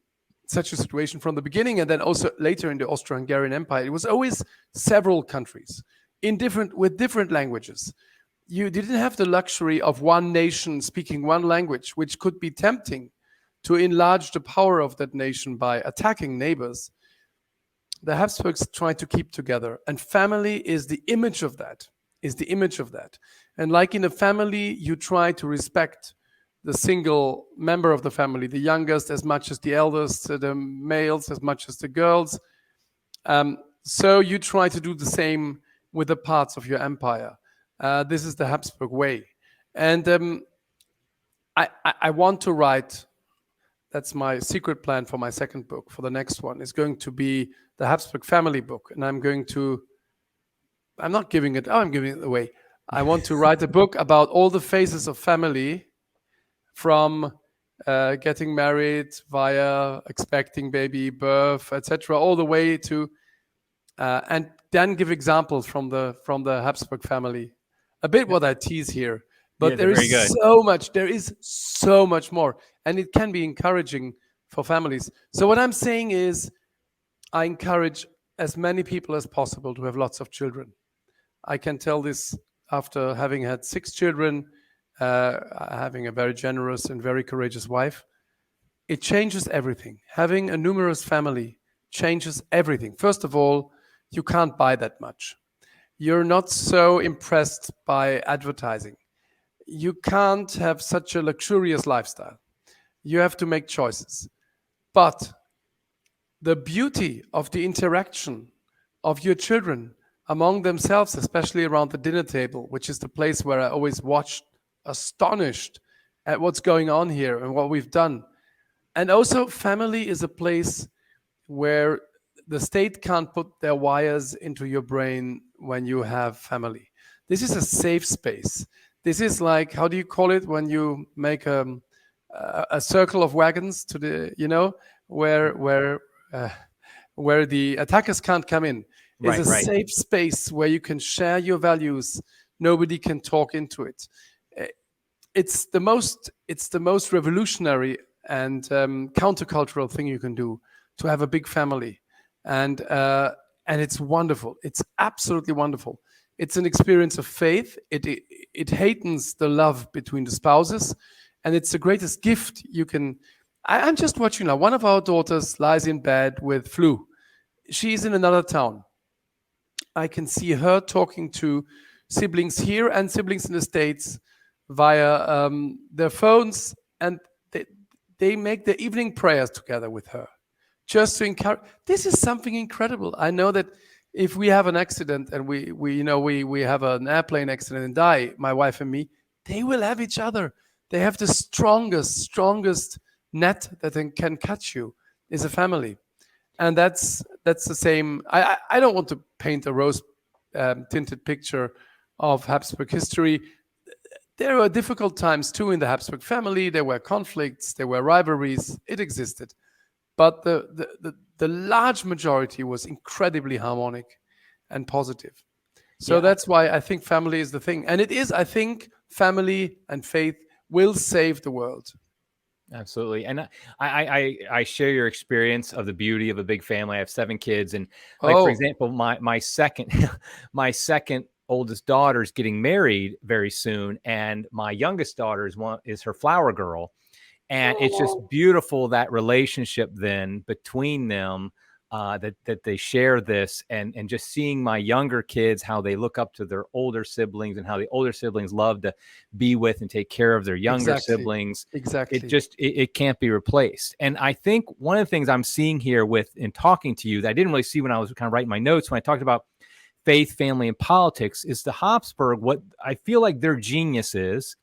such a situation from the beginning, and then also later in the Austro-Hungarian Empire. It was always several countries with different languages. You didn't have the luxury of one nation speaking one language, which could be tempting to enlarge the power of that nation by attacking neighbors. The Habsburgs tried to keep together, and family is the image of that, And like in a family, you try to respect the single member of the family, the youngest as much as the eldest, the males as much as the girls. So you try to do the same with the parts of your empire. This is the Habsburg way. And I want to write, that's my secret plan for my second book, for the next one, is going to be the Habsburg family book. And I'm not giving it, I'm giving it away. I want to write a book about all the phases of family, from getting married via expecting baby, birth, etc., all the way to, and then give examples from the Habsburg family. A bit what I tease here, but there is so much more, and it can be encouraging for families. So what I'm saying is, I encourage as many people as possible to have lots of children. I can tell this after having had 6 children, having a very generous and very courageous wife. It changes everything. Having a numerous family changes everything. First of all, you can't buy that much. You're not so impressed by advertising. You can't have such a luxurious lifestyle. You have to make choices. But the beauty of the interaction of your children among themselves, especially around the dinner table, which is the place where I always watched astonished at what's going on here and what we've done. And also, family is a place where the state can't put their wires into your brain when you have family. This is a safe space. This is like, how do you call it when you make a circle of wagons to the, where the attackers can't come in. It's a safe space where you can share your values. Nobody can talk into it. It's the most revolutionary and countercultural thing you can do, to have a big family, and it's wonderful. It's absolutely wonderful. It's an experience of faith. It heightens the love between the spouses, and it's the greatest gift you can. I'm just watching now. One of our daughters lies in bed with flu. She's in another town. I can see her talking to siblings here and siblings in the States via their phones, and they make their evening prayers together with her, just to encourage. This is something incredible. I know that if we have an accident and we have an airplane accident and die, my wife and me, they will have each other. They have the strongest net that can catch you is a family, and that's the same. I don't want to paint a rose tinted picture of Habsburg history. There were difficult times too in the Habsburg family. There were conflicts, there were rivalries. It existed, but the large majority was incredibly harmonic and positive. So that's why I think family is the thing, and it is. I think family and faith will save the world. Absolutely. And I share your experience of the beauty of a big family. I have 7 kids, and for example, my second oldest daughter is getting married very soon, and my youngest daughter is her flower girl, and it's just beautiful, that relationship then between them, that they share this, and just seeing my younger kids, how they look up to their older siblings, and how the older siblings love to be with and take care of their younger siblings. Exactly. It can't be replaced. And I think one of the things I'm seeing here in talking to you that I didn't really see when I was kind of writing my notes, when I talked about faith, family, and politics, is the Habsburg. What I feel like their genius is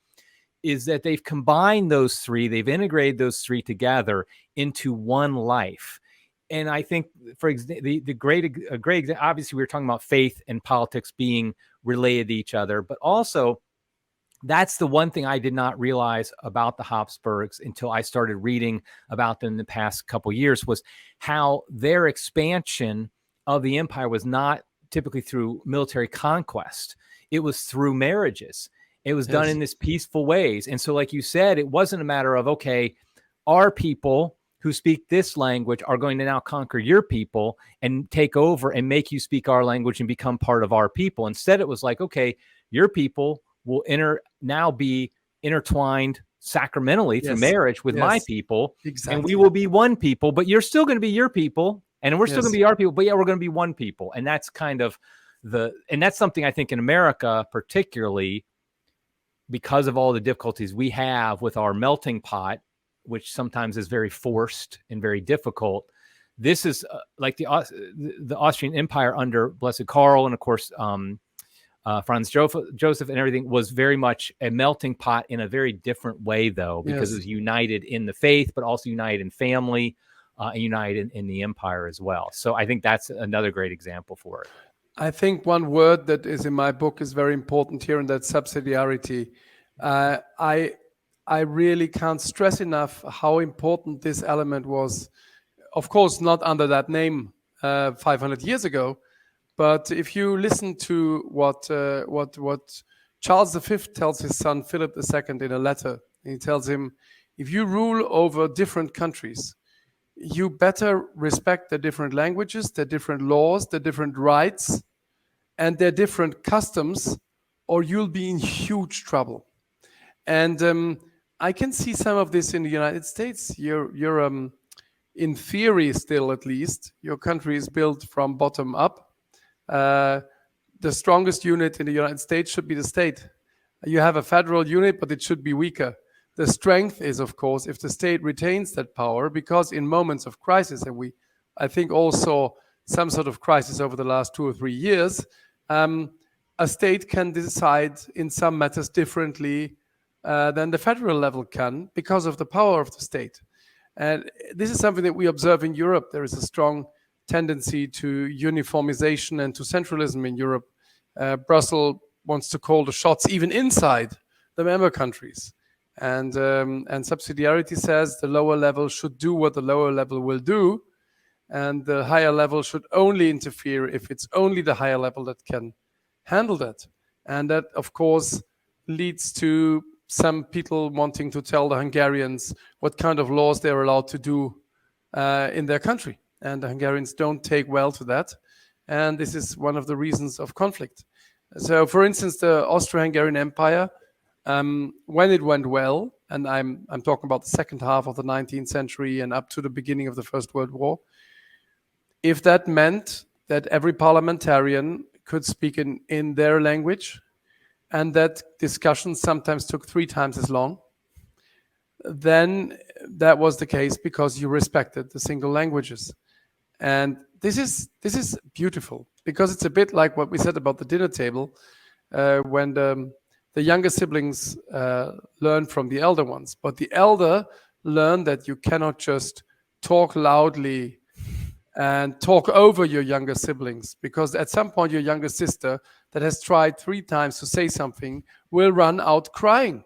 that they've combined those 3, they've integrated those 3 together into one life. And I think, for example, a great obviously we were talking about faith and politics being related to each other, but also that's the one thing I did not realize about the Habsburgs until I started reading about them in the past couple of years, was how their expansion of the empire was not typically through military conquest. It was through marriages. It was done in this peaceful ways. And so, like you said, it wasn't a matter of, okay, our people who speak this language are going to now conquer your people and take over and make you speak our language and become part of our people. Instead, it was like, okay, your people will now be intertwined sacramentally through marriage with my people, and we will be one people, but you're still going to be your people, and we're still going to be our people, but yeah, we're going to be one people. And that's kind of and that's something I think in America, particularly because of all the difficulties we have with our melting pot, which sometimes is very forced and very difficult. This is like the Austrian Empire under Blessed Karl, and of course, Franz Joseph and everything was very much a melting pot in a very different way, though, because it was united in the faith, but also united in family, and united in the empire as well. So I think that's another great example for it. I think one word that is in my book is very important here, and that's subsidiarity. I really can't stress enough how important this element was. Of course, not under that name 500 years ago, but if you listen to what Charles V tells his son Philip II in a letter, he tells him, if you rule over different countries, you better respect the different languages, the different laws, the different rights, and their different customs, or you'll be in huge trouble. And I can see some of this in the United States. You're in theory still, at least, your country is built from bottom up. The strongest unit in the United States should be the state. You have a federal unit, but it should be weaker. The strength is, of course, if the state retains that power, because in moments of crisis, and I think also some sort of crisis over the last 2 or 3 years, a state can decide in some matters differently than the federal level can because of the power of the state. And this is something that we observe in Europe. There is a strong tendency to uniformization and to centralism in Europe. Brussels wants to call the shots even inside the member countries. And subsidiarity says the lower level should do what the lower level will do, and the higher level should only interfere if it's only the higher level that can handle that. And that, of course, leads to some people wanting to tell the Hungarians what kind of laws they're allowed to do in their country. And the Hungarians don't take well to that. And this is one of the reasons of conflict. So, for instance, the Austro-Hungarian Empire, when it went well, and I'm talking about the second half of the 19th century and up to the beginning of the First World War, if that meant that every parliamentarian could speak in their language, and that discussion sometimes took 3 times as long, then that was the case because you respected the single languages. And this is beautiful, because it's a bit like what we said about the dinner table, when the younger siblings learn from the elder ones. But the elder learn that you cannot just talk loudly and talk over your younger siblings, because at some point your younger sister that has tried 3 times to say something will run out crying.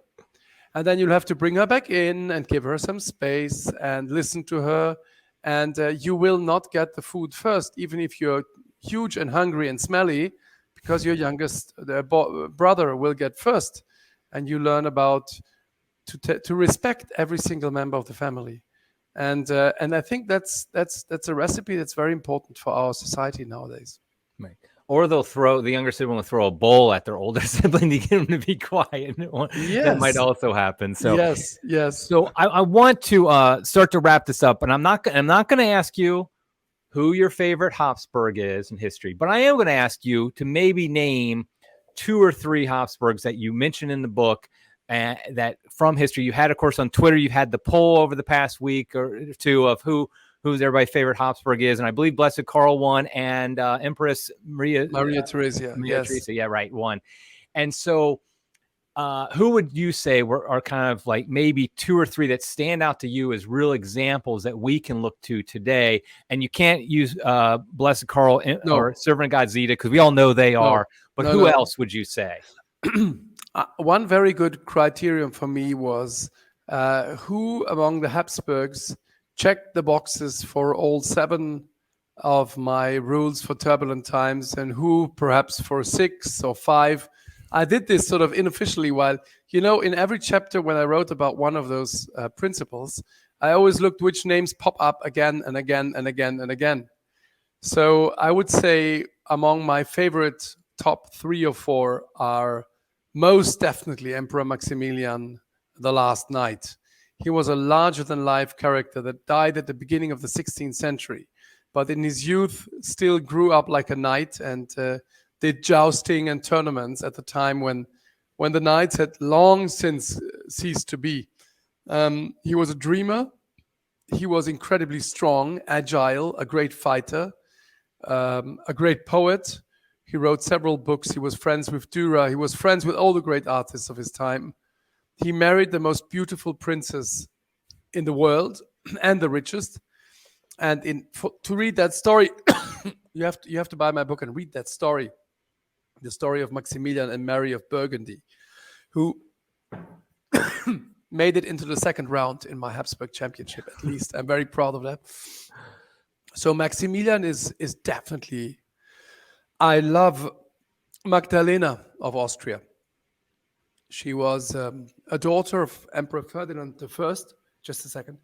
And then you'll have to bring her back in and give her some space and listen to her. And you will not get the food first, even if you're huge and hungry and smelly, because your youngest brother will get first. And you learn about to respect every single member of the family. And I think that's a recipe that's very important for our society nowadays. Right. Or the younger sibling will throw a bowl at their older sibling to get them to be quiet. Yes. That might also happen. So yes. So I want to start to wrap this up, and I'm not going to ask you who your favorite Habsburg is in history, but I am going to ask you to maybe name 2 or 3 Habsburgs that you mentioned in the book, that from history. You had, of course, on Twitter, you had the poll over the past week or 2 of who's everybody's favorite Habsburg is, and I believe Blessed Karl won, and Empress Maria Theresa, yeah, right, won. And so, who would you say are kind of like maybe 2 or 3 that stand out to you as real examples that we can look to today? And you can't use Blessed Karl or Servant of God Zita, because we all know they are. But who else would you say? One very good criterion for me was who among the Habsburgs checked the boxes for all 7 of my rules for turbulent times, and who perhaps for 6 or 5 I did this sort of unofficially while, in every chapter when I wrote about one of those principles, I always looked which names pop up again and again and again and again. So I would say among my favorite top 3 or 4 are most definitely Emperor Maximilian the Last Knight. He was a larger-than-life character that died at the beginning of the 16th century, but in his youth still grew up like a knight and did jousting and tournaments at the time when the knights had long since ceased to be. He was a dreamer. He was incredibly strong, agile, a great fighter, a great poet. He wrote several books. He was friends with Dürer. He was friends with all the great artists of his time. He married the most beautiful princess in the world and the richest. And to read that story, you have to buy my book and read that story, the story of Maximilian and Mary of Burgundy, who made it into the second round in my Habsburg championship. At least I'm very proud of that. So Maximilian is definitely. I love Magdalena of Austria. She was a daughter of Emperor Ferdinand I. Just a second.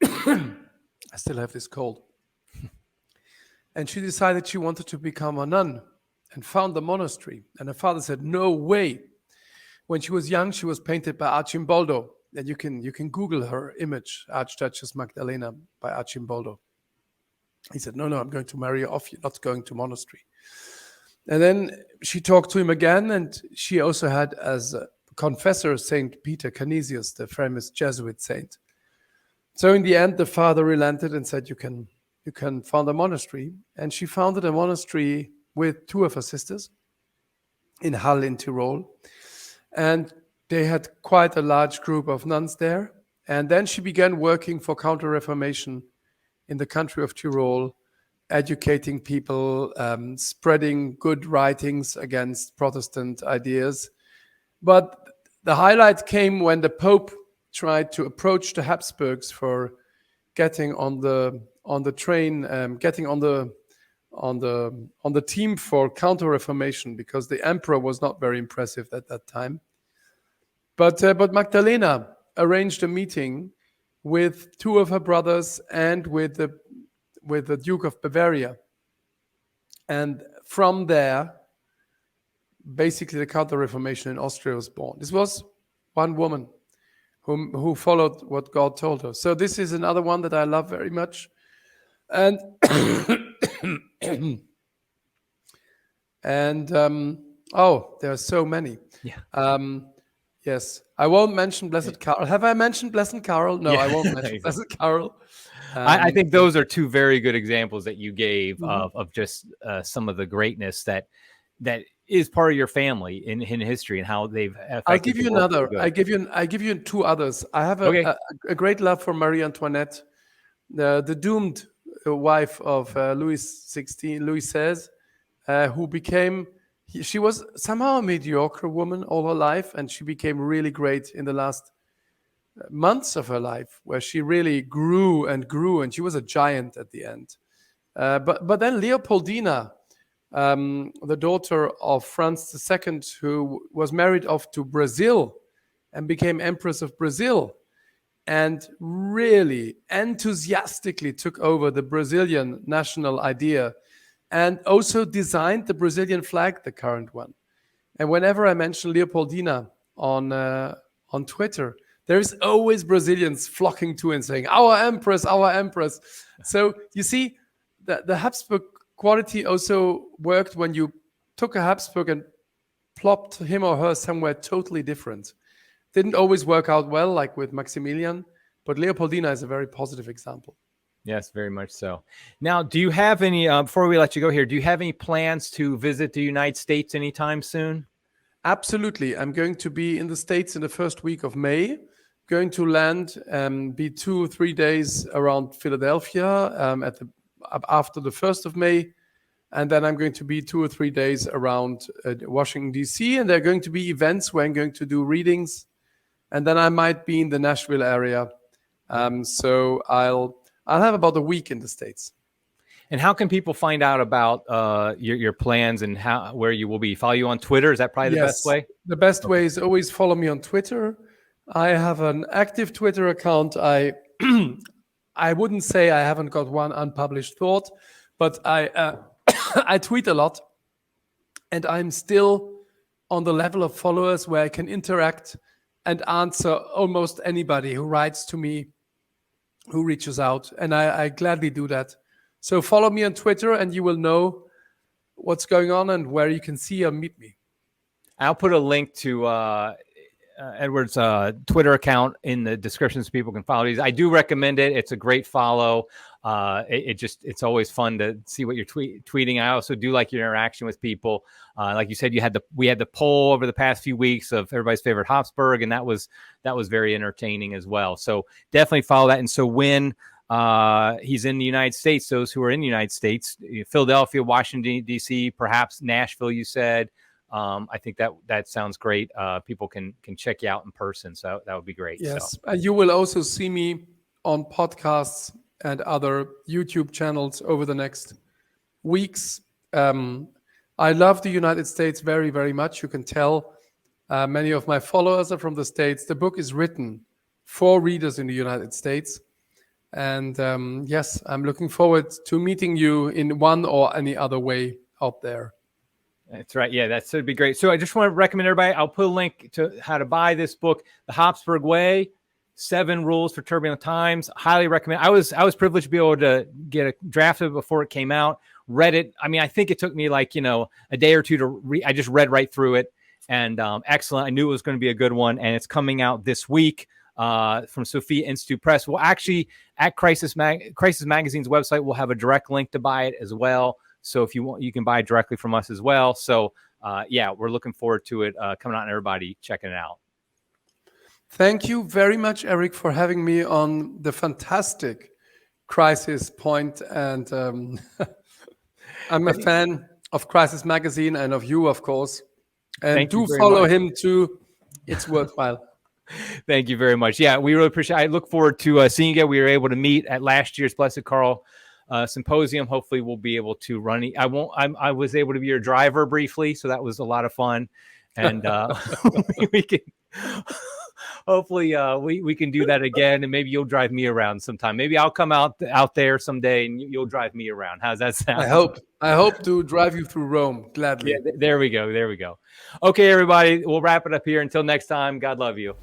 I still have this cold. And she decided she wanted to become a nun and found the monastery. And her father said, no way. When she was young, she was painted by Arcimboldo. And you can Google her image, Archduchess Magdalena by Arcimboldo. He said, no, I'm going to marry you off. You're not going to monastery. And then she talked to him again, and she also had as a confessor Saint Peter Canisius, the famous Jesuit saint. So in the end, the father relented and said, you can found a monastery. And she founded a monastery with 2 of her sisters in Hall in Tyrol. And they had quite a large group of nuns there. And then she began working for Counter-Reformation in the country of Tyrol, educating people, spreading good writings against Protestant ideas. But the highlight came when the Pope tried to approach the Habsburgs for getting on the train, getting on the team for Counter-Reformation, because the emperor was not very impressive at that time. But Magdalena arranged a meeting with 2 of her brothers and with the Duke of Bavaria. And from there, basically the Counter-Reformation in Austria was born. This was one woman who followed what God told her. So this is another one that I love very much. And there are so many. Yeah. Yes, I won't mention Blessed Carol. Have I mentioned Blessed Carol? No, Yeah. I won't mention Blessed Carol. I think those are 2 very good examples that you gave of just some of the greatness that is part of your family in history and how they've affected. I'll give you another. I give you 2 others. I have a great love for Marie Antoinette, the doomed wife of Louis XVI, who became. She was somehow a mediocre woman all her life, and she became really great in the last months of her life, where she really grew, and she was a giant at the end. But then Leopoldina, the daughter of Franz II, who was married off to Brazil and became Empress of Brazil, and really enthusiastically took over the Brazilian national idea, and also designed the Brazilian flag, the current one. And whenever I mention Leopoldina on Twitter, there is always Brazilians flocking to and saying, our empress, our empress. So you see, the Habsburg quality also worked when you took a Habsburg and plopped him or her somewhere totally different. Didn't always work out well, like with Maximilian, but Leopoldina is a very positive example. Yes, very much so. Now, do you have any, before we let you go here, do you have any plans to visit the United States anytime soon? Absolutely. I'm going to be in the States in the first week of May, going to land, be 2 or 3 days around Philadelphia after the 1st of May. And then I'm going to be 2 or 3 days around Washington, D.C. And there are going to be events where I'm going to do readings. And then I might be in the Nashville area. So I'll have about a week in the States. And how can people find out about your plans and where you will be? Follow you on Twitter? Is that probably the best way? The best way is always follow me on Twitter. I have an active Twitter account. I I wouldn't say I haven't got one unpublished thought, but I I tweet a lot, and I'm still on the level of followers where I can interact and answer almost anybody who writes to me, who reaches out, and I gladly do that. So follow me on Twitter, and you will know what's going on and where you can see or meet me. I'll put a link to Edward's Twitter account in the description so people can follow these. I do recommend it. It's a great follow. It's always fun to see what you're tweeting. I also do like your interaction with people. Like you said, we had the poll over the past few weeks of everybody's favorite Habsburg, and that was very entertaining as well. So definitely follow that. And so when he's in the United States, those who are in the United States, Philadelphia, Washington, D.C., perhaps Nashville, you said, I think that sounds great. People can check you out in person. So that would be great. Yes. And you will also see me on podcasts and other YouTube channels over the next weeks. I love the United States very, very much. You can tell many of my followers are from the States. The book is written for readers in the United States. And yes, I'm looking forward to meeting you in one or any other way out there. That's right. Yeah, that would be great. So I just want to recommend everybody, I'll put a link to how to buy this book, The Habsburg Way, 7 Rules for Turbulent Times. Highly recommend. I was privileged to be able to get a draft of it before it came out. Read it. I mean, I think it took me like, a day or two to read. I just read right through it, and excellent. I knew it was going to be a good one, and it's coming out this week from Sophia Institute Press. Well, actually, at Crisis Magazine's website, we'll have a direct link to buy it as well. So if you want, you can buy it directly from us as well. So yeah, we're looking forward to it coming out and everybody checking it out. Thank you very much, Eric, for having me on the fantastic Crisis Point. And I'm a fan of Crisis Magazine and of you, of course. And do follow him too. It's worthwhile. Thank you very much. Yeah, we really appreciate it. I look forward to seeing you. We were able to meet at last year's Blessed Carl symposium. Hopefully we'll be able to run. I was able to be your driver briefly, so that was a lot of fun. And we can hopefully we can do that again, and maybe you'll drive me around sometime. Maybe I'll come out there someday and you'll drive me around. How's that sound? I hope to drive you through Rome gladly. Yeah, there we go. Okay, everybody, we'll wrap it up here. Until next time, God love you.